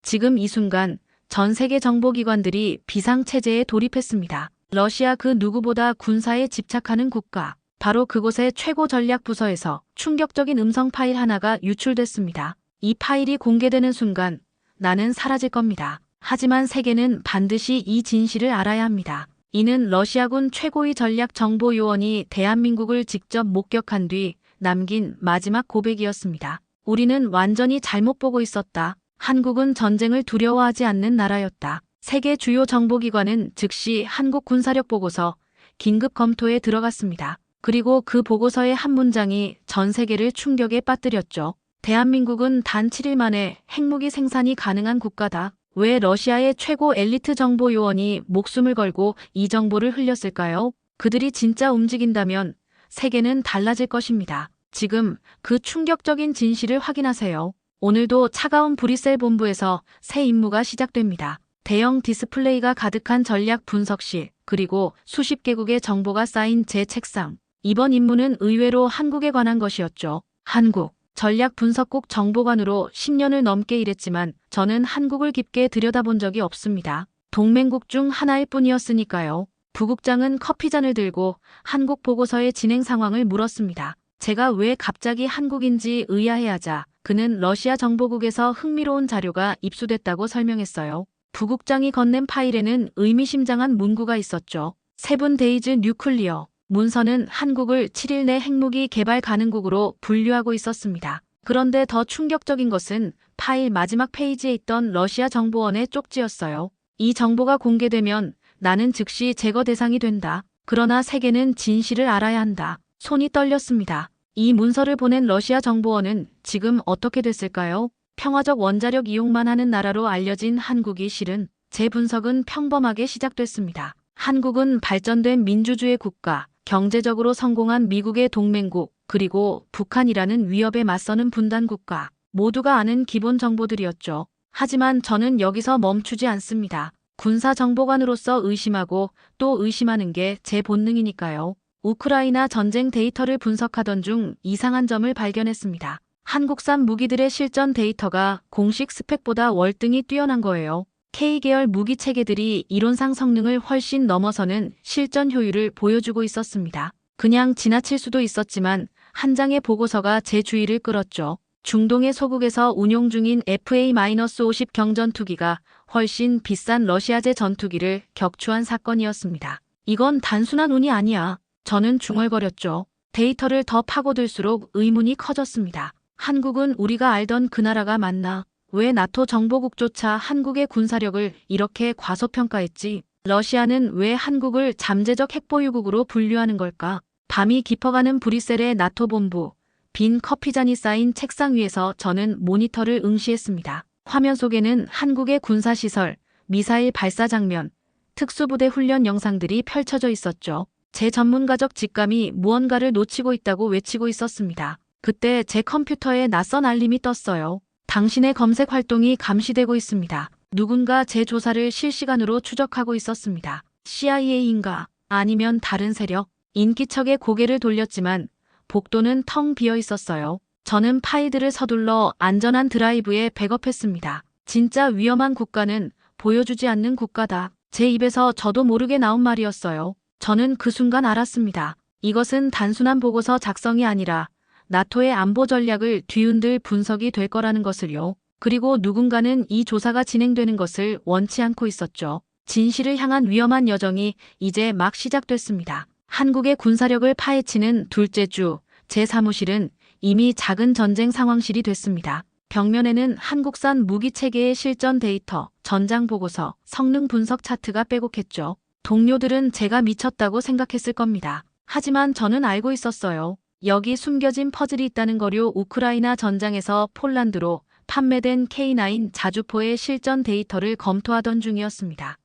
지금 이 순간 전 세계 정보기관들이 비상체제에 돌입했습니다. 러시아 그 누구보다 군사에 집착하는 국가. 바로 그곳의 최고 전략 부서에서 충격적인 음성 파일 하나가 유출됐습니다. 이 파일이 공개되는 순간 나는 사라질 겁니다. 하지만 세계는 반드시 이 진실을 알아야 합니다. 이는 러시아군 최고의 전략 정보 요원이 대한민국을 직접 목격한 뒤 남긴 마지막 고백이었습니다. 우리는 완전히 잘못 보고 있었다. 한국은 전쟁을 두려워하지 않는 나라였다. 세계 주요 정보기관은 즉시 한국 군사력 보고서 긴급 검토에 들어갔습니다. 그리고 그 보고서의 한 문장이 전 세계를 충격에 빠뜨렸죠. 대한민국은 단 7일 만에 핵무기 생산이 가능한 국가다. 왜 러시아의 최고 엘리트 정보 요원이 목숨을 걸고 이 정보를 흘렸을까요? 그들이 진짜 움직인다면 세계는 달라질 것입니다. 지금 그 충격적인 진실을 확인하세요. 오늘도 차가운 브뤼셀 본부에서 새 임무가 시작됩니다. 대형 디스플레이가 가득한 전략 분석실, 그리고 수십 개국의 정보가 쌓인 제 책상. 이번 임무는 의외로 한국에 관한 것이었죠. 한국 전략분석국 정보관으로 10년을 넘게 일했지만 저는 한국을 깊게 들여다본 적이 없습니다. 동맹국 중 하나일 뿐이었으니까요. 부국장은 커피잔을 들고 한국 보고서의 진행 상황을 물었습니다. 제가 왜 갑자기 한국인지 의아해하자 그는 러시아 정보국에서 흥미로운 자료가 입수됐다고 설명했어요. 부국장이 건넨 파일에는 의미심장한 문구가 있었죠. 세븐데이즈 뉴클리어. 문서는 한국을 7일 내 핵무기 개발 가능국으로 분류하고 있었습니다. 그런데 더 충격적인 것은 파일 마지막 페이지에 있던 러시아 정보원의 쪽지였어요. 이 정보가 공개되면 나는 즉시 제거 대상이 된다. 그러나 세계는 진실을 알아야 한다. 손이 떨렸습니다. 이 문서를 보낸 러시아 정보원은 지금 어떻게 됐을까요? 평화적 원자력 이용만 하는 나라로 알려진 한국이 실은 재분석은 평범하게 시작됐습니다. 한국은 발전된 민주주의 국가, 경제적으로 성공한 미국의 동맹국, 그리고 북한이라는 위협에 맞서는 분단 국가. 모두가 아는 기본 정보들이었죠. 하지만 저는 여기서 멈추지 않습니다. 군사정보관으로서 의심하고 또 의심하는 게 제 본능이니까요. 우크라이나 전쟁 데이터를 분석하던 중 이상한 점을 발견했습니다. 한국산 무기들의 실전 데이터가 공식 스펙보다 월등히 뛰어난 거예요. K계열 무기 체계들이 이론상 성능을 훨씬 넘어서는 실전 효율을 보여주고 있었습니다. 그냥 지나칠 수도 있었지만 한 장의 보고서가 제 주의를 끌었죠. 중동의 소국에서 운용 중인 FA-50 경전투기가 훨씬 비싼 러시아제 전투기를 격추한 사건이었습니다. 이건 단순한 운이 아니야. 저는 중얼거렸죠. 데이터를 더 파고들수록 의문이 커졌습니다. 한국은 우리가 알던 그 나라가 맞나? 왜 나토 정보국조차 한국의 군사력을 이렇게 과소평가했지? 러시아는 왜 한국을 잠재적 핵보유국으로 분류하는 걸까? 밤이 깊어가는 브뤼셀의 나토 본부. 빈 커피잔이 쌓인 책상 위에서 저는 모니터를 응시했습니다. 화면 속에는 한국의 군사시설, 미사일 발사 장면, 특수부대 훈련 영상들이 펼쳐져 있었죠. 제 전문가적 직감이 무언가를 놓치고 있다고 외치고 있었습니다. 그때 제 컴퓨터에 낯선 알림이 떴어요. 당신의 검색 활동이 감시되고 있습니다. 누군가 제 조사를 실시간으로 추적하고 있었습니다. CIA인가? 아니면 다른 세력? 인기척에 고개를 돌렸지만 복도는 텅 비어 있었어요. 저는 파일들을 서둘러 안전한 드라이브에 백업했습니다. 진짜 위험한 국가는 보여주지 않는 국가다. 제 입에서 저도 모르게 나온 말이었어요. 저는 그 순간 알았습니다. 이것은 단순한 보고서 작성이 아니라 나토의 안보 전략을 뒤흔들 분석이 될 거라는 것을요. 그리고 누군가는 이 조사가 진행되는 것을 원치 않고 있었죠. 진실을 향한 위험한 여정이 이제 막 시작됐습니다. 한국의 군사력을 파헤치는 둘째 주, 제 사무실은 이미 작은 전쟁 상황실이 됐습니다. 벽면에는 한국산 무기체계의 실전 데이터, 전장 보고서, 성능 분석 차트가 빼곡했죠. 동료들은 제가 미쳤다고 생각했을 겁니다. 하지만 저는 알고 있었어요. 여기 숨겨진 퍼즐이 있다는 거요. 우크라이나 전장에서 폴란드로 판매된 K9 자주포의 실전 데이터를 검토하던 중이었습니다.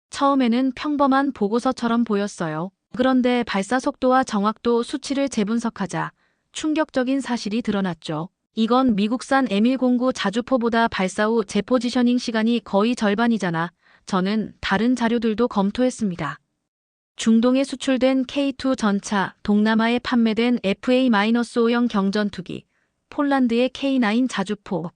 처음에는 평범한 보고서처럼 보였어요. 그런데 발사 속도와 정확도 수치를 재분석하자 충격적인 사실이 드러났죠. 이건 미국산 M109 자주포보다 발사 후 재포지셔닝 시간이 거의 절반이잖아. 저는 다른 자료들도 검토했습니다. 중동에 수출된 K2 전차, 동남아에 판매된 FA-5형 경전투기, 폴란드의 K9 자주포.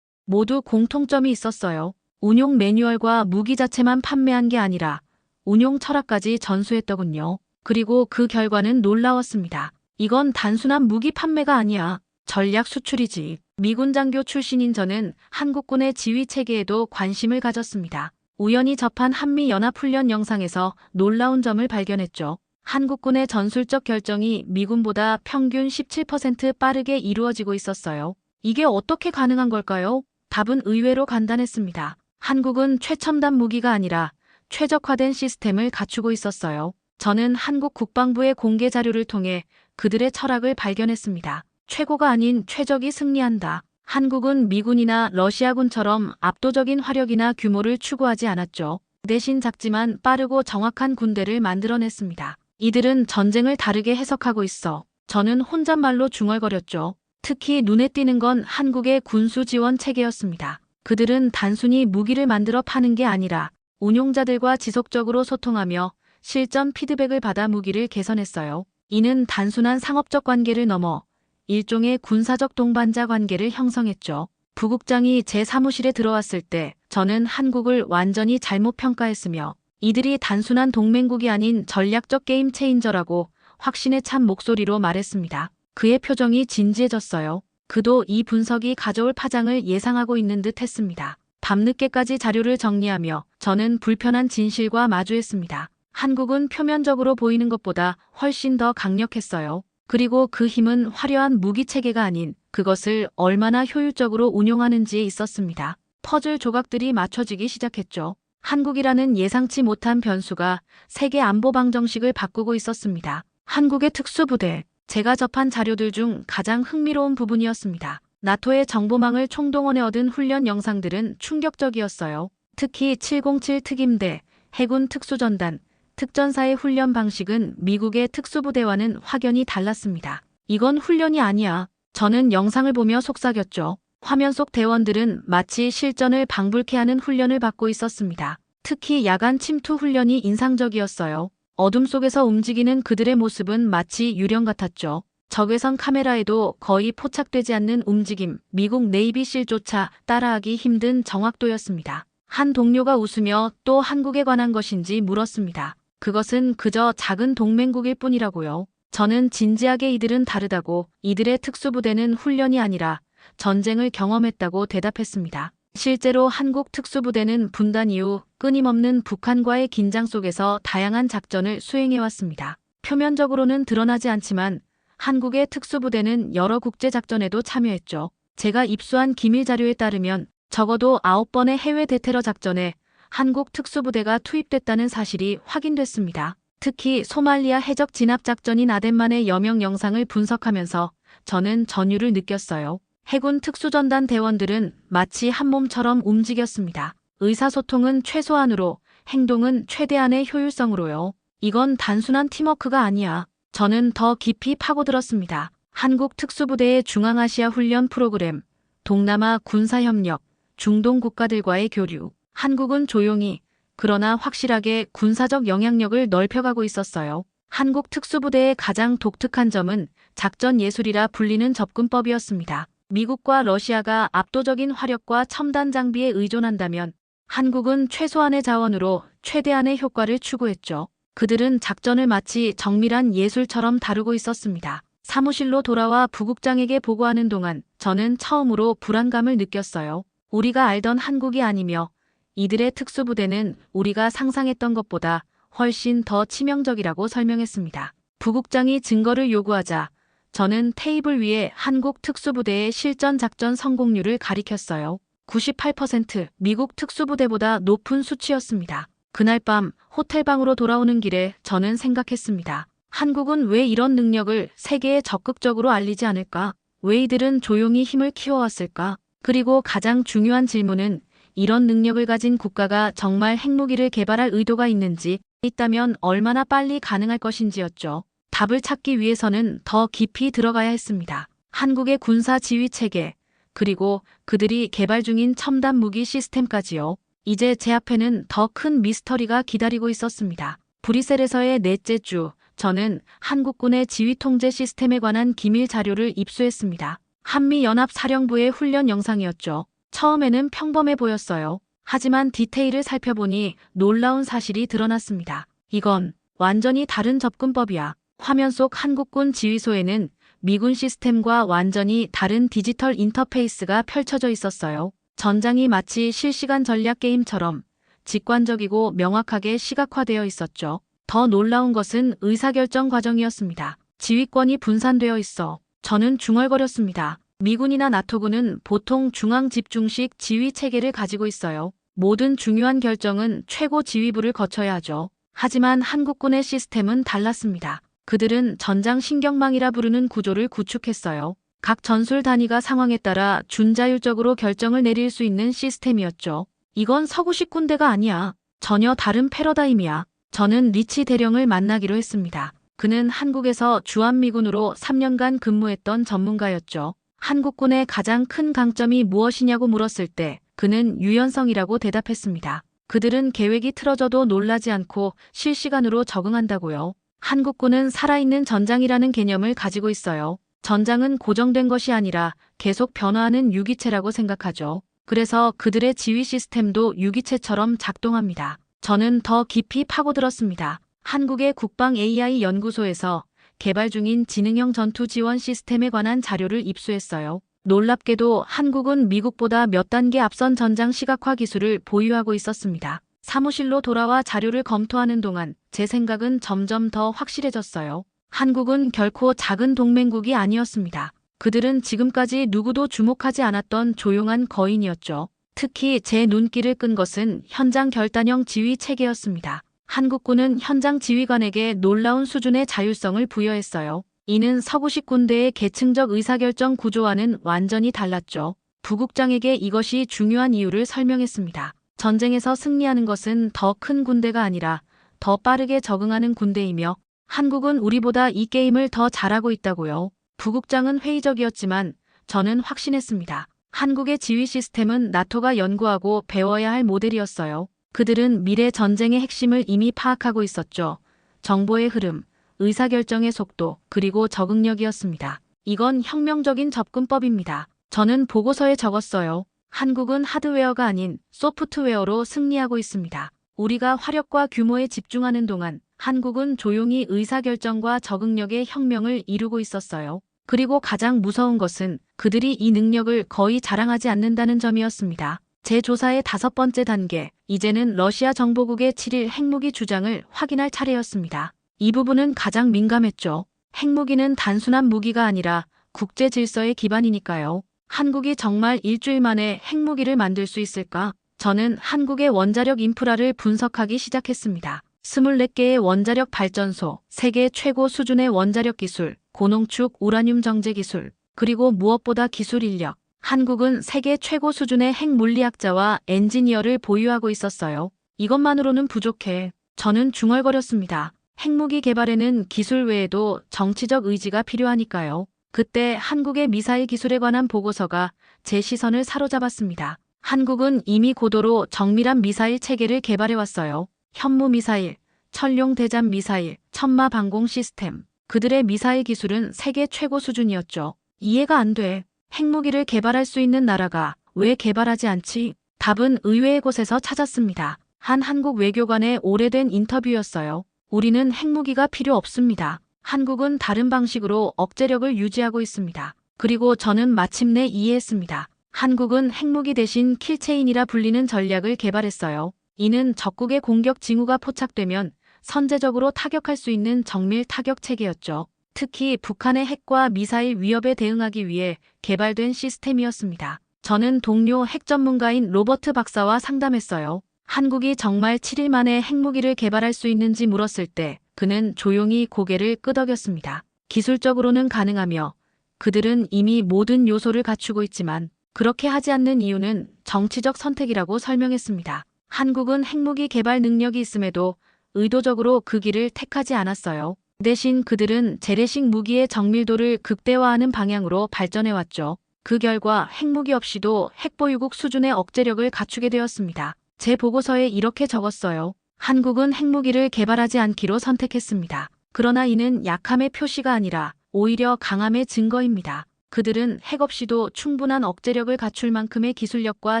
모두 공통점이 있었어요. 운용 매뉴얼과 무기 자체만 판매한 게 아니라 운용 철학까지 전수했더군요. 그리고 그 결과는 놀라웠습니다. 이건 단순한 무기 판매가 아니야. 전략 수출이지. 미군 장교 출신인 저는 한국군의 지휘 체계에도 관심을 가졌습니다. 우연히 접한 한미연합훈련 영상에서 놀라운 점을 발견했죠. 한국군의 전술적 결정이 미군보다 평균 17% 빠르게 이루어지고 있었어요. 이게 어떻게 가능한 걸까요? 답은 의외로 간단했습니다. 한국은 최첨단 무기가 아니라 최적화된 시스템을 갖추고 있었어요. 저는 한국 국방부의 공개 자료를 통해 그들의 철학을 발견했습니다. 최고가 아닌 최적이 승리한다. 한국은 미군이나 러시아군처럼 압도적인 화력이나 규모를 추구하지 않았죠. 대신 작지만 빠르고 정확한 군대를 만들어냈습니다. 이들은 전쟁을 다르게 해석하고 있어. 저는 혼잣말로 중얼거렸죠. 특히 눈에 띄는 건 한국의 군수 지원 체계였습니다. 그들은 단순히 무기를 만들어 파는 게 아니라 운용자들과 지속적으로 소통하며 실전 피드백을 받아 무기를 개선했어요. 이는 단순한 상업적 관계를 넘어 일종의 군사적 동반자 관계를 형성했죠. 부국장이 제 사무실에 들어왔을 때 저는 한국을 완전히 잘못 평가했으며 이들이 단순한 동맹국이 아닌 전략적 게임 체인저라고 확신에 찬 목소리로 말했습니다. 그의 표정이 진지해졌어요. 그도 이 분석이 가져올 파장을 예상하고 있는 듯 했습니다. 밤늦게까지 자료를 정리하며 저는 불편한 진실과 마주했습니다. 한국은 표면적으로 보이는 것보다 훨씬 더 강력했어요. 그리고 그 힘은 화려한 무기 체계가 아닌 그것을 얼마나 효율적으로 운용하는지에 있었습니다. 퍼즐 조각들이 맞춰지기 시작했죠. 한국이라는 예상치 못한 변수가 세계 안보 방정식을 바꾸고 있었습니다. 한국의 특수부대, 제가 접한 자료들 중 가장 흥미로운 부분이었습니다. 나토의 정보망을 총동원해 얻은 훈련 영상들은 충격적이었어요. 특히 707 특임대, 해군 특수전단, 특전사의 훈련 방식은 미국의 특수부대와는 확연히 달랐습니다. 이건 훈련이 아니야. 저는 영상을 보며 속삭였죠. 화면 속 대원들은 마치 실전을 방불케 하는 훈련을 받고 있었습니다. 특히 야간 침투 훈련이 인상적이었어요. 어둠 속에서 움직이는 그들의 모습은 마치 유령 같았죠. 적외선 카메라에도 거의 포착되지 않는 움직임, 미국 네이비실조차 따라하기 힘든 정확도였습니다. 한 동료가 웃으며 또 한국에 관한 것인지 물었습니다. 그것은 그저 작은 동맹국일 뿐이라고요. 저는 진지하게 이들은 다르다고, 이들의 특수부대는 훈련이 아니라 전쟁을 경험했다고 대답했습니다. 실제로 한국 특수부대는 분단 이후 끊임없는 북한과의 긴장 속에서 다양한 작전을 수행해왔습니다. 표면적으로는 드러나지 않지만 한국의 특수부대는 여러 국제작전에도 참여했죠. 제가 입수한 기밀 자료에 따르면 적어도 9번의 해외 대테러 작전에 한국 특수부대가 투입됐다는 사실이 확인됐습니다. 특히 소말리아 해적 진압 작전인 아덴만의 여명 영상을 분석하면서 저는 전율을 느꼈어요. 해군 특수전단 대원들은 마치 한 몸처럼 움직였습니다. 의사소통은 최소한으로, 행동은 최대한의 효율성으로요. 이건 단순한 팀워크가 아니야. 저는 더 깊이 파고들었습니다. 한국 특수부대의 중앙아시아 훈련 프로그램, 동남아 군사협력, 중동 국가들과의 교류. 한국은 조용히, 그러나 확실하게 군사적 영향력을 넓혀가고 있었어요. 한국 특수부대의 가장 독특한 점은 작전 예술이라 불리는 접근법이었습니다. 미국과 러시아가 압도적인 화력과 첨단 장비에 의존한다면 한국은 최소한의 자원으로 최대한의 효과를 추구했죠. 그들은 작전을 마치 정밀한 예술처럼 다루고 있었습니다. 사무실로 돌아와 부국장에게 보고하는 동안 저는 처음으로 불안감을 느꼈어요. 우리가 알던 한국이 아니며 이들의 특수부대는 우리가 상상했던 것보다 훨씬 더 치명적이라고 설명했습니다. 부국장이 증거를 요구하자 저는 테이블 위에 한국 특수부대의 실전 작전 성공률을 가리켰어요. 98%, 미국 특수부대보다 높은 수치였습니다. 그날 밤 호텔방으로 돌아오는 길에 저는 생각했습니다. 한국은 왜 이런 능력을 세계에 적극적으로 알리지 않을까? 왜 이들은 조용히 힘을 키워왔을까? 그리고 가장 중요한 질문은 이런 능력을 가진 국가가 정말 핵무기를 개발할 의도가 있는지, 있다면 얼마나 빨리 가능할 것인지였죠. 답을 찾기 위해서는 더 깊이 들어가야 했습니다. 한국의 군사 지휘 체계, 그리고 그들이 개발 중인 첨단 무기 시스템까지요. 이제 제 앞에는 더 큰 미스터리가 기다리고 있었습니다. 브뤼셀에서의 넷째 주, 저는 한국군의 지휘 통제 시스템에 관한 기밀 자료를 입수했습니다. 한미연합사령부의 훈련 영상이었죠. 처음에는 평범해 보였어요. 하지만 디테일을 살펴보니 놀라운 사실이 드러났습니다. 이건 완전히 다른 접근법이야. 화면 속 한국군 지휘소에는 미군 시스템과 완전히 다른 디지털 인터페이스가 펼쳐져 있었어요. 전장이 마치 실시간 전략 게임처럼 직관적이고 명확하게 시각화되어 있었죠. 더 놀라운 것은 의사결정 과정이었습니다. 지휘권이 분산되어 있어 저는 중얼거렸습니다. 미군이나 나토군은 보통 중앙 집중식 지휘 체계를 가지고 있어요. 모든 중요한 결정은 최고 지휘부를 거쳐야 하죠. 하지만 한국군의 시스템은 달랐습니다. 그들은 전장 신경망이라 부르는 구조를 구축했어요. 각 전술 단위가 상황에 따라 준자율적으로 결정을 내릴 수 있는 시스템이었죠. 이건 서구식 군대가 아니야. 전혀 다른 패러다임이야. 저는 리치 대령을 만나기로 했습니다. 그는 한국에서 주한미군으로 3년간 근무했던 전문가였죠. 한국군의 가장 큰 강점이 무엇이냐고 물었을 때 그는 유연성이라고 대답했습니다. 그들은 계획이 틀어져도 놀라지 않고 실시간으로 적응한다고요. 한국군은 살아있는 전장이라는 개념을 가지고 있어요. 전장은 고정된 것이 아니라 계속 변화하는 유기체라고 생각하죠. 그래서 그들의 지휘 시스템도 유기체처럼 작동합니다. 저는 더 깊이 파고들었습니다. 한국의 국방 AI 연구소에서 개발 중인 지능형 전투 지원 시스템에 관한 자료를 입수했어요. 놀랍게도 한국은 미국보다 몇 단계 앞선 전장 시각화 기술을 보유하고 있었습니다. 사무실로 돌아와 자료를 검토하는 동안 제 생각은 점점 더 확실해졌어요. 한국은 결코 작은 동맹국이 아니었습니다. 그들은 지금까지 누구도 주목하지 않았던 조용한 거인이었죠. 특히 제 눈길을 끈 것은 현장 결단형 지휘 체계였습니다. 한국군은 현장 지휘관에게 놀라운 수준의 자율성을 부여했어요. 이는 서구식 군대의 계층적 의사결정 구조와는 완전히 달랐죠. 부국장에게 이것이 중요한 이유를 설명했습니다. 전쟁에서 승리하는 것은 더 큰 군대가 아니라 더 빠르게 적응하는 군대이며 한국은 우리보다 이 게임을 더 잘하고 있다고요. 부국장은 회의적이었지만 저는 확신했습니다. 한국의 지휘 시스템은 나토가 연구하고 배워야 할 모델이었어요. 그들은 미래 전쟁의 핵심을 이미 파악하고 있었죠. 정보의 흐름, 의사결정의 속도, 그리고 적응력이었습니다. 이건 혁명적인 접근법입니다. 저는 보고서에 적었어요. 한국은 하드웨어가 아닌 소프트웨어로 승리하고 있습니다. 우리가 화력과 규모에 집중하는 동안 한국은 조용히 의사결정과 적응력의 혁명을 이루고 있었어요. 그리고 가장 무서운 것은 그들이 이 능력을 거의 자랑하지 않는다는 점이었습니다. 제 조사의 5번째 단계, 이제는 러시아 정보국의 7일 핵무기 주장을 확인할 차례였습니다. 이 부분은 가장 민감했죠. 핵무기는 단순한 무기가 아니라 국제 질서의 기반이니까요. 한국이 정말 일주일 만에 핵무기를 만들 수 있을까? 저는 한국의 원자력 인프라를 분석하기 시작했습니다. 24개의 원자력 발전소, 세계 최고 수준의 원자력 기술, 고농축 우라늄 정제 기술, 그리고 무엇보다 기술 인력. 한국은 세계 최고 수준의 핵물리학자와 엔지니어를 보유하고 있었어요. 이것만으로는 부족해. 저는 중얼거렸습니다. 핵무기 개발에는 기술 외에도 정치적 의지가 필요하니까요. 그때 한국의 미사일 기술에 관한 보고서가 제 시선을 사로잡았습니다. 한국은 이미 고도로 정밀한 미사일 체계를 개발해왔어요. 현무 미사일, 천룡 대잠 미사일, 천마 방공 시스템. 그들의 미사일 기술은 세계 최고 수준이었죠. 이해가 안 돼. 핵무기를 개발할 수 있는 나라가 왜 개발하지 않지? 답은 의외의 곳에서 찾았습니다. 한 한국 외교관의 오래된 인터뷰였어요. 우리는 핵무기가 필요 없습니다. 한국은 다른 방식으로 억제력을 유지하고 있습니다. 그리고 저는 마침내 이해했습니다. 한국은 핵무기 대신 킬체인이라 불리는 전략을 개발했어요. 이는 적국의 공격 징후가 포착되면 선제적으로 타격할 수 있는 정밀 타격 체계였죠. 특히 북한의 핵과 미사일 위협에 대응하기 위해 개발된 시스템이었습니다. 저는 동료 핵 전문가인 로버트 박사와 상담했어요. 한국이 정말 7일 만에 핵무기를 개발할 수 있는지 물었을 때 그는 조용히 고개를 끄덕였습니다. 기술적으로는 가능하며 그들은 이미 모든 요소를 갖추고 있지만 그렇게 하지 않는 이유는 정치적 선택이라고 설명했습니다. 한국은 핵무기 개발 능력이 있음에도 의도적으로 그 길을 택하지 않았어요. 대신 그들은 재래식 무기의 정밀도를 극대화하는 방향으로 발전해왔죠. 그 결과 핵무기 없이도 핵보유국 수준의 억제력을 갖추게 되었습니다. 제 보고서에 이렇게 적었어요. 한국은 핵무기를 개발하지 않기로 선택했습니다. 그러나 이는 약함의 표시가 아니라 오히려 강함의 증거입니다. 그들은 핵 없이도 충분한 억제력을 갖출 만큼의 기술력과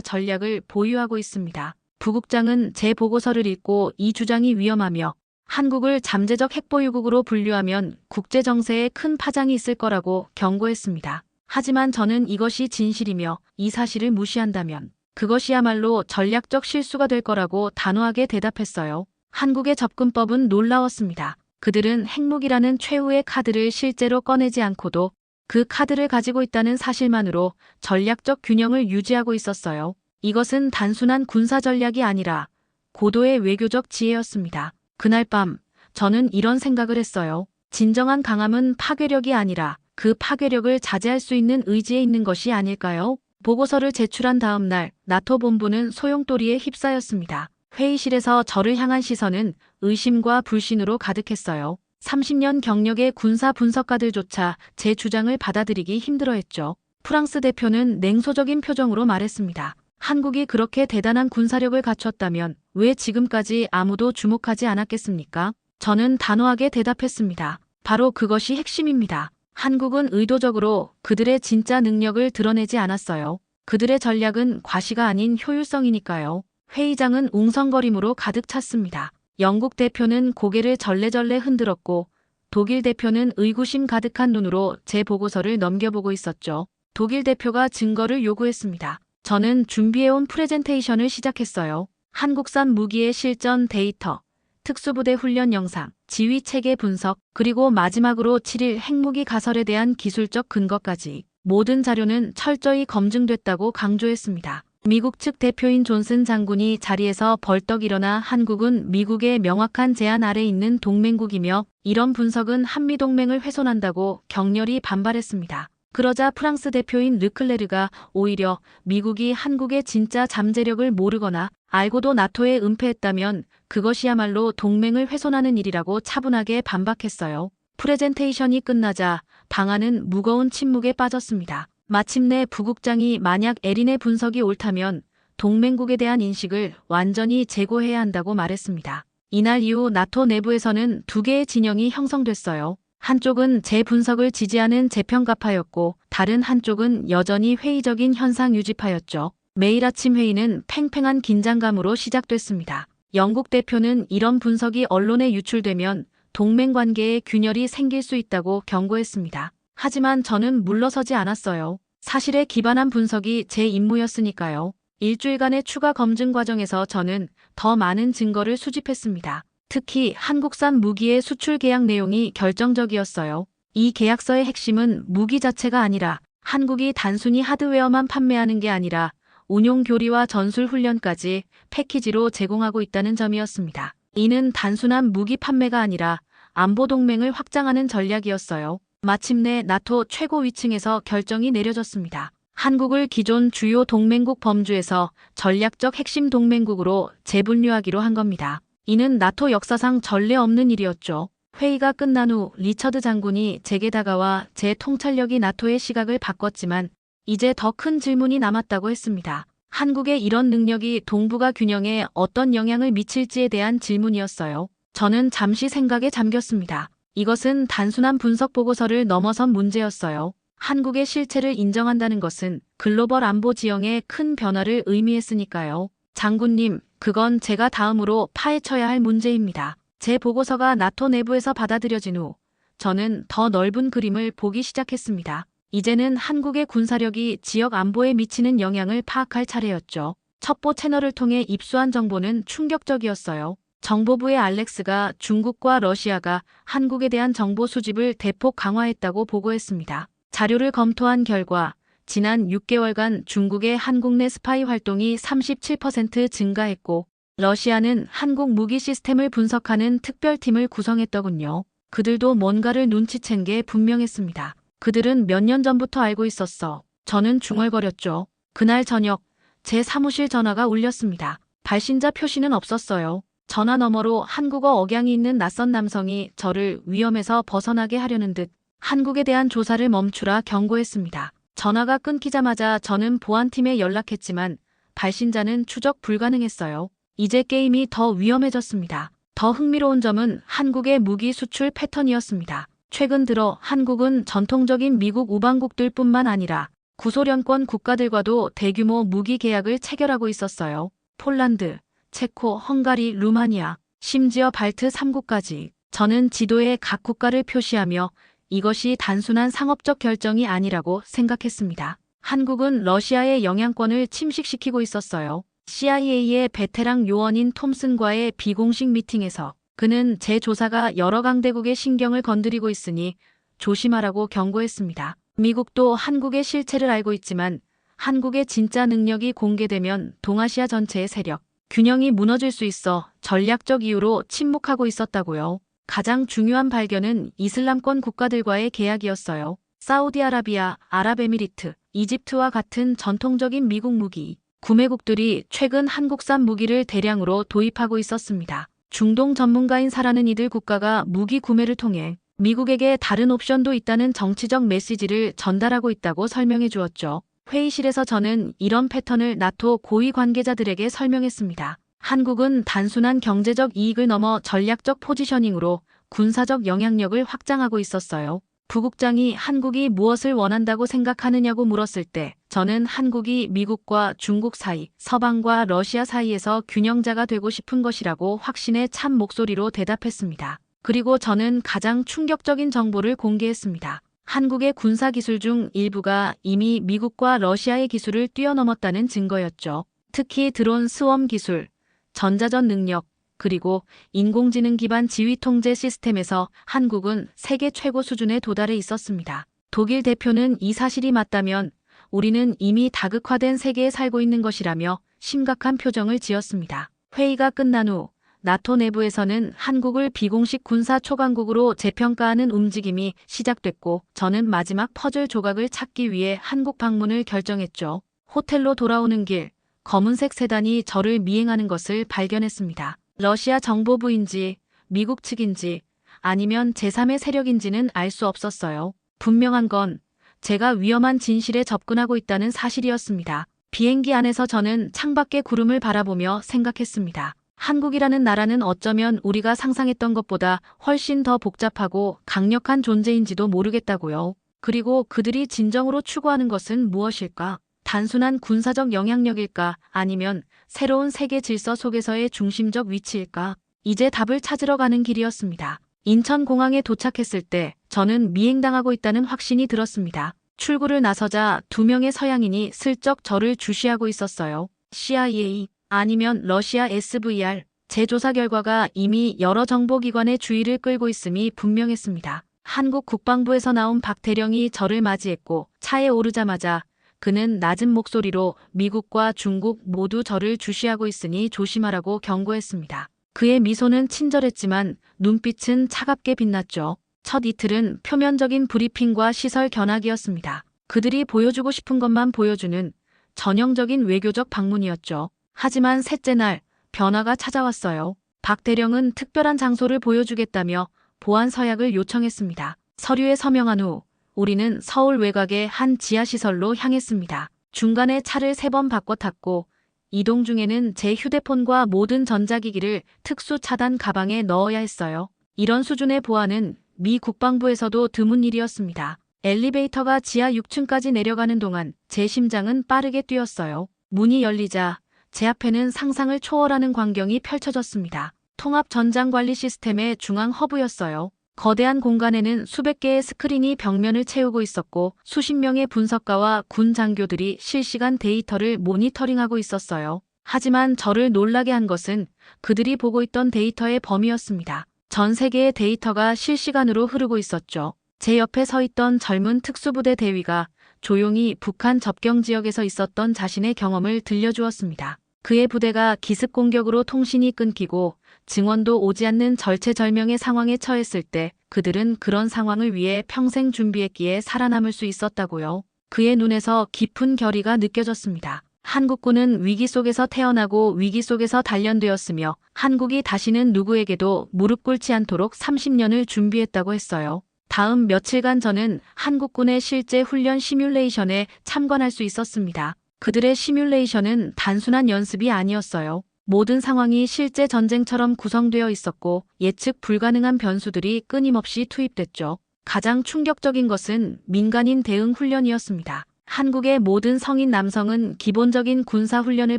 전략을 보유하고 있습니다. 부국장은 제 보고서를 읽고 이 주장이 위험하며 한국을 잠재적 핵보유국으로 분류하면 국제정세에 큰 파장이 있을 거라고 경고했습니다. 하지만 저는 이것이 진실이며 이 사실을 무시한다면 그것이야말로 전략적 실수가 될 거라고 단호하게 대답했어요. 한국의 접근법은 놀라웠습니다. 그들은 핵무기라는 최후의 카드를 실제로 꺼내지 않고도 그 카드를 가지고 있다는 사실만으로 전략적 균형을 유지하고 있었어요. 이것은 단순한 군사 전략이 아니라 고도의 외교적 지혜였습니다. 그날 밤 저는 이런 생각을 했어요. 진정한 강함은 파괴력이 아니라 그 파괴력을 자제할 수 있는 의지에 있는 것이 아닐까요? 보고서를 제출한 다음 날 나토 본부는 소용돌이에 휩싸였습니다. 회의실에서 저를 향한 시선은 의심과 불신으로 가득했어요. 30년 경력의 군사 분석가들조차 제 주장을 받아들이기 힘들어했죠. 프랑스 대표는 냉소적인 표정으로 말했습니다. 한국이 그렇게 대단한 군사력을 갖췄다면 왜 지금까지 아무도 주목하지 않았겠습니까? 저는 단호하게 대답했습니다. 바로 그것이 핵심입니다. 한국은 의도적으로 그들의 진짜 능력을 드러내지 않았어요. 그들의 전략은 과시가 아닌 효율성이니까요. 회의장은 웅성거림으로 가득 찼습니다. 영국 대표는 고개를 절레절레 흔들었고 독일 대표는 의구심 가득한 눈으로 제 보고서를 넘겨보고 있었죠. 독일 대표가 증거를 요구했습니다. 저는 준비해온 프레젠테이션을 시작했어요. 한국산 무기의 실전 데이터, 특수부대 훈련 영상, 지휘 체계 분석, 그리고 마지막으로 7일 핵무기 가설에 대한 기술적 근거까지 모든 자료는 철저히 검증됐다고 강조했습니다. 미국 측 대표인 존슨 장군이 자리에서 벌떡 일어나 한국은 미국의 명확한 제한 아래 있는 동맹국이며 이런 분석은 한미동맹을 훼손한다고 격렬히 반발했습니다. 그러자 프랑스 대표인 르클레르가 오히려 미국이 한국의 진짜 잠재력을 모르거나 알고도 나토에 은폐했다면 그것이야말로 동맹을 훼손하는 일이라고 차분하게 반박했어요. 프레젠테이션이 끝나자 방안은 무거운 침묵에 빠졌습니다. 마침내 부국장이 만약 에린의 분석이 옳다면 동맹국에 대한 인식을 완전히 재고해야 한다고 말했습니다. 이날 이후 나토 내부에서는 두 개의 진영이 형성됐어요. 한쪽은 제 분석을 지지하는 재평가파였고 다른 한쪽은 여전히 회의적인 현상 유지파였죠. 매일 아침 회의는 팽팽한 긴장감으로 시작됐습니다. 영국 대표는 이런 분석이 언론에 유출되면 동맹 관계에 균열이 생길 수 있다고 경고했습니다. 하지만 저는 물러서지 않았어요. 사실에 기반한 분석이 제 임무였으니까요. 일주일간의 추가 검증 과정에서 저는 더 많은 증거를 수집했습니다. 특히 한국산 무기의 수출 계약 내용이 결정적이었어요. 이 계약서의 핵심은 무기 자체가 아니라 한국이 단순히 하드웨어만 판매하는 게 아니라 운용 교리와 전술 훈련까지 패키지로 제공하고 있다는 점이었습니다. 이는 단순한 무기 판매가 아니라 안보 동맹을 확장하는 전략이었어요. 마침내 나토 최고위층에서 결정이 내려졌습니다. 한국을 기존 주요 동맹국 범주에서 전략적 핵심 동맹국으로 재분류하기로 한 겁니다. 이는 나토 역사상 전례 없는 일이었죠. 회의가 끝난 후 리처드 장군이 제게 다가와 제 통찰력이 나토의 시각을 바꿨지만 이제 더 큰 질문이 남았다고 했습니다. 한국의 이런 능력이 동북아 균형에 어떤 영향을 미칠지에 대한 질문이었어요. 저는 잠시 생각에 잠겼습니다. 이것은 단순한 분석 보고서를 넘어선 문제였어요. 한국의 실체를 인정한다는 것은 글로벌 안보 지형에 큰 변화를 의미했으니까요. 장군님, 그건 제가 다음으로 파헤쳐야 할 문제입니다. 제 보고서가 나토 내부에서 받아들여진 후 저는 더 넓은 그림을 보기 시작했습니다. 이제는 한국의 군사력이 지역 안보에 미치는 영향을 파악할 차례였죠. 첩보 채널을 통해 입수한 정보는 충격적이었어요. 정보부의 알렉스가 중국과 러시아가 한국에 대한 정보 수집을 대폭 강화했다고 보고했습니다. 자료를 검토한 결과 지난 6개월간 중국의 한국 내 스파이 활동이 37% 증가했고 러시아는 한국 무기 시스템을 분석하는 특별팀을 구성했더군요. 그들도 뭔가를 눈치챈 게 분명했습니다. 그들은 몇 년 전부터 알고 있었어. 저는 중얼거렸죠. 그날 저녁 제 사무실 전화가 울렸습니다. 발신자 표시는 없었어요. 전화 너머로 한국어 억양이 있는 낯선 남성이 저를 위험에서 벗어나게 하려는 듯 한국에 대한 조사를 멈추라 경고했습니다. 전화가 끊기자마자 저는 보안팀에 연락했지만 발신자는 추적 불가능했어요. 이제 게임이 더 위험해졌습니다. 더 흥미로운 점은 한국의 무기 수출 패턴이었습니다. 최근 들어 한국은 전통적인 미국 우방국들뿐만 아니라 구소련권 국가들과도 대규모 무기 계약을 체결하고 있었어요. 폴란드, 체코, 헝가리, 루마니아, 심지어 발트 3국까지. 저는 지도에 각 국가를 표시하며 이것이 단순한 상업적 결정이 아니라고 생각했습니다. 한국은 러시아의 영향권을 침식시키고 있었어요. CIA의 베테랑 요원인 톰슨과의 비공식 미팅에서 그는 제 조사가 여러 강대국의 신경을 건드리고 있으니 조심하라고 경고했습니다. 미국도 한국의 실체를 알고 있지만 한국의 진짜 능력이 공개되면 동아시아 전체의 세력, 균형이 무너질 수 있어 전략적 이유로 침묵하고 있었다고요. 가장 중요한 발견은 이슬람권 국가들과의 계약이었어요. 사우디아라비아, 아랍에미리트, 이집트와 같은 전통적인 미국 무기 구매국들이 최근 한국산 무기를 대량으로 도입하고 있었습니다. 중동 전문가인 사라는 이들 국가가 무기 구매를 통해 미국에게 다른 옵션도 있다는 정치적 메시지를 전달하고 있다고 설명해 주었죠. 회의실에서 저는 이런 패턴을 나토 고위 관계자들에게 설명했습니다. 한국은 단순한 경제적 이익을 넘어 전략적 포지셔닝으로 군사적 영향력을 확장하고 있었어요. 부국장이 한국이 무엇을 원한다고 생각하느냐고 물었을 때 저는 한국이 미국과 중국 사이, 서방과 러시아 사이에서 균형자가 되고 싶은 것이라고 확신에 찬 목소리로 대답했습니다. 그리고 저는 가장 충격적인 정보를 공개했습니다. 한국의 군사기술 중 일부가 이미 미국과 러시아의 기술을 뛰어넘었다는 증거였죠. 특히 드론 스웜 기술, 전자전 능력, 그리고 인공지능 기반 지휘 통제 시스템에서 한국은 세계 최고 수준에 도달해 있었습니다. 독일 대표는 이 사실이 맞다면 우리는 이미 다극화된 세계에 살고 있는 것이라며 심각한 표정을 지었습니다. 회의가 끝난 후 나토 내부에서는 한국을 비공식 군사 초강국으로 재평가하는 움직임이 시작됐고 저는 마지막 퍼즐 조각을 찾기 위해 한국 방문을 결정했죠. 호텔로 돌아오는 길, 검은색 세단이 저를 미행하는 것을 발견했습니다. 러시아 정보부인지 미국 측인지 아니면 제3의 세력인지는 알 수 없었어요. 분명한 건 제가 위험한 진실에 접근하고 있다는 사실이었습니다. 비행기 안에서 저는 창밖의 구름을 바라보며 생각했습니다. 한국이라는 나라는 어쩌면 우리가 상상했던 것보다 훨씬 더 복잡하고 강력한 존재인지도 모르겠다고요. 그리고 그들이 진정으로 추구하는 것은 무엇일까? 단순한 군사적 영향력일까? 아니면 새로운 세계 질서 속에서의 중심적 위치일까? 이제 답을 찾으러 가는 길이었습니다. 인천공항에 도착했을 때 저는 미행당하고 있다는 확신이 들었습니다. 출구를 나서자 2명의 서양인이 슬쩍 저를 주시하고 있었어요. CIA 아니면 러시아 SVR. 제 조사 결과가 이미 여러 정보기관의 주의를 끌고 있음이 분명했습니다. 한국 국방부에서 나온 박 대령이 저를 맞이했고 차에 오르자마자 그는 낮은 목소리로 미국과 중국 모두 저를 주시하고 있으니 조심하라고 경고했습니다. 그의 미소는 친절했지만 눈빛은 차갑게 빛났죠. 첫 이틀은 표면적인 브리핑과 시설 견학이었습니다. 그들이 보여주고 싶은 것만 보여주는 전형적인 외교적 방문이었죠. 하지만 셋째 날 변화가 찾아왔어요. 박 대령은 특별한 장소를 보여주겠다며 보안 서약을 요청했습니다. 서류에 서명한 후 우리는 서울 외곽의 한 지하시설로 향했습니다. 중간에 차를 3번 바꿔 탔고 이동 중에는 제 휴대폰과 모든 전자기기를 특수 차단 가방에 넣어야 했어요. 이런 수준의 보안은 미 국방부에서도 드문 일이었습니다. 엘리베이터가 지하 6층까지 내려가는 동안 제 심장은 빠르게 뛰었어요. 문이 열리자 제 앞에는 상상을 초월하는 광경이 펼쳐졌습니다. 통합 전장 관리 시스템의 중앙 허브였어요. 거대한 공간에는 수백 개의 스크린이 벽면을 채우고 있었고 수십 명의 분석가와 군 장교들이 실시간 데이터를 모니터링하고 있었어요. 하지만 저를 놀라게 한 것은 그들이 보고 있던 데이터의 범위였습니다. 전 세계의 데이터가 실시간으로 흐르고 있었죠. 제 옆에 서 있던 젊은 특수부대 대위가 조용히 북한 접경 지역에서 있었던 자신의 경험을 들려주었습니다. 그의 부대가 기습 공격으로 통신이 끊기고 증원도 오지 않는 절체절명의 상황에 처했을 때 그들은 그런 상황을 위해 평생 준비했기에 살아남을 수 있었다고요. 그의 눈에서 깊은 결의가 느껴졌습니다. 한국군은 위기 속에서 태어나고 위기 속에서 단련되었으며 한국이 다시는 누구에게도 무릎 꿇지 않도록 30년을 준비했다고 했어요. 다음 며칠간 저는 한국군의 실제 훈련 시뮬레이션에 참관할 수 있었습니다. 그들의 시뮬레이션은 단순한 연습이 아니었어요. 모든 상황이 실제 전쟁처럼 구성되어 있었고 예측 불가능한 변수들이 끊임없이 투입됐죠. 가장 충격적인 것은 민간인 대응 훈련이었습니다. 한국의 모든 성인 남성은 기본적인 군사 훈련을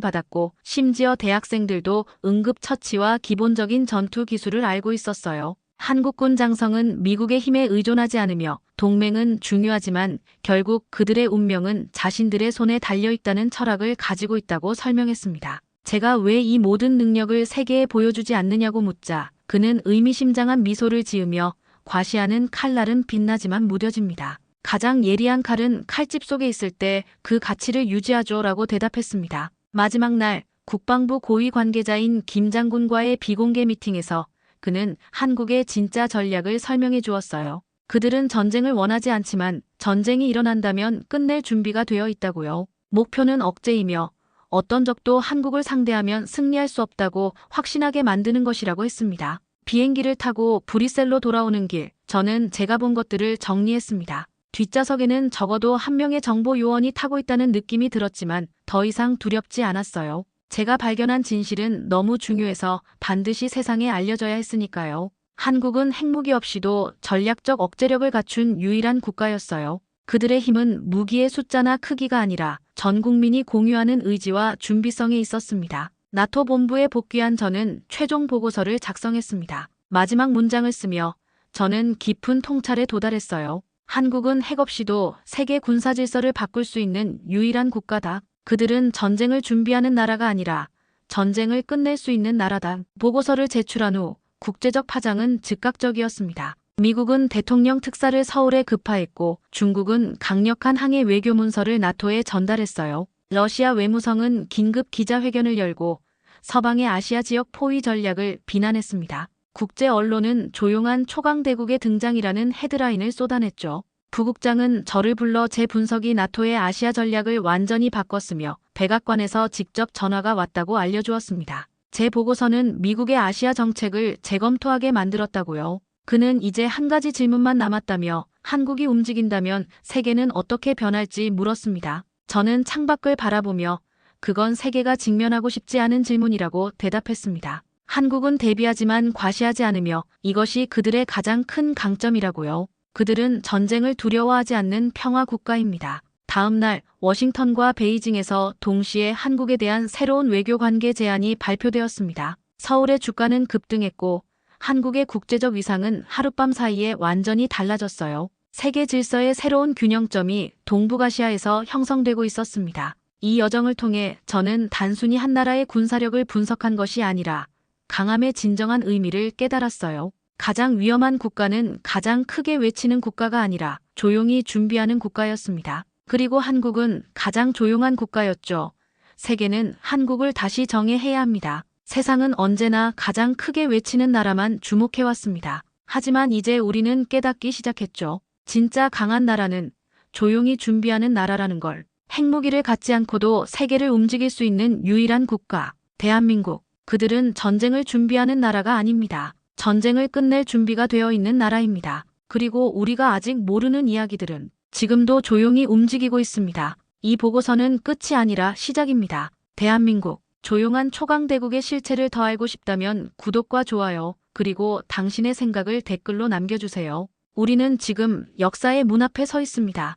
받았고 심지어 대학생들도 응급처치와 기본적인 전투 기술을 알고 있었어요. 한국군 장성은 미국의 힘에 의존하지 않으며 동맹은 중요하지만 결국 그들의 운명은 자신들의 손에 달려있다는 철학을 가지고 있다고 설명했습니다. 제가 왜 이 모든 능력을 세계에 보여주지 않느냐고 묻자 그는 의미심장한 미소를 지으며 과시하는 칼날은 빛나지만 무뎌집니다. 가장 예리한 칼은 칼집 속에 있을 때 그 가치를 유지하죠 라고 대답했습니다. 마지막 날 국방부 고위 관계자인 김 장군과의 비공개 미팅에서 그는 한국의 진짜 전략을 설명해 주었어요. 그들은 전쟁을 원하지 않지만 전쟁이 일어난다면 끝낼 준비가 되어 있다고요. 목표는 억제이며 어떤 적도 한국을 상대하면 승리할 수 없다고 확신하게 만드는 것이라고 했습니다. 비행기를 타고 브뤼셀로 돌아오는 길, 저는 제가 본 것들을 정리했습니다. 뒷좌석에는 적어도 한 명의 정보 요원이 타고 있다는 느낌이 들었지만 더 이상 두렵지 않았어요. 제가 발견한 진실은 너무 중요해서 반드시 세상에 알려져야 했으니까요. 한국은 핵무기 없이도 전략적 억제력을 갖춘 유일한 국가였어요. 그들의 힘은 무기의 숫자나 크기가 아니라 전 국민이 공유하는 의지와 준비성에 있었습니다. 나토 본부에 복귀한 저는 최종 보고서를 작성했습니다. 마지막 문장을 쓰며 저는 깊은 통찰에 도달했어요. 한국은 핵 없이도 세계 군사 질서를 바꿀 수 있는 유일한 국가다. 그들은 전쟁을 준비하는 나라가 아니라 전쟁을 끝낼 수 있는 나라다. 보고서를 제출한 후 국제적 파장은 즉각적이었습니다. 미국은 대통령 특사를 서울에 급파했고 중국은 강력한 항해 외교 문서를 나토에 전달했어요. 러시아 외무성은 긴급 기자회견을 열고 서방의 아시아 지역 포위 전략을 비난했습니다. 국제 언론은 조용한 초강대국의 등장이라는 헤드라인을 쏟아냈죠. 부국장은 저를 불러 제 분석이 나토의 아시아 전략을 완전히 바꿨으며 백악관에서 직접 전화가 왔다고 알려주었습니다. 제 보고서는 미국의 아시아 정책을 재검토하게 만들었다고요. 그는 이제 한 가지 질문만 남았다며 한국이 움직인다면 세계는 어떻게 변할지 물었습니다. 저는 창밖을 바라보며 그건 세계가 직면하고 싶지 않은 질문이라고 대답했습니다. 한국은 대비하지만 과시하지 않으며 이것이 그들의 가장 큰 강점이라고요. 그들은 전쟁을 두려워하지 않는 평화 국가입니다. 다음 날 워싱턴과 베이징에서 동시에 한국에 대한 새로운 외교 관계 제안이 발표되었습니다. 서울의 주가는 급등했고 한국의 국제적 위상은 하룻밤 사이에 완전히 달라졌어요. 세계 질서의 새로운 균형점이 동북아시아에서 형성되고 있었습니다. 이 여정을 통해 저는 단순히 한 나라의 군사력을 분석한 것이 아니라 강함의 진정한 의미를 깨달았어요. 가장 위험한 국가는 가장 크게 외치는 국가가 아니라 조용히 준비하는 국가였습니다. 그리고 한국은 가장 조용한 국가였죠. 세계는 한국을 다시 정의해야 합니다. 세상은 언제나 가장 크게 외치는 나라만 주목해왔습니다. 하지만 이제 우리는 깨닫기 시작했죠. 진짜 강한 나라는 조용히 준비하는 나라라는 걸. 핵무기를 갖지 않고도 세계를 움직일 수 있는 유일한 국가, 대한민국. 그들은 전쟁을 준비하는 나라가 아닙니다. 전쟁을 끝낼 준비가 되어 있는 나라입니다. 그리고 우리가 아직 모르는 이야기들은 지금도 조용히 움직이고 있습니다. 이 보고서는 끝이 아니라 시작입니다. 대한민국, 조용한 초강대국의 실체를 더 알고 싶다면 구독과 좋아요, 그리고 당신의 생각을 댓글로 남겨주세요. 우리는 지금 역사의 문 앞에 서 있습니다.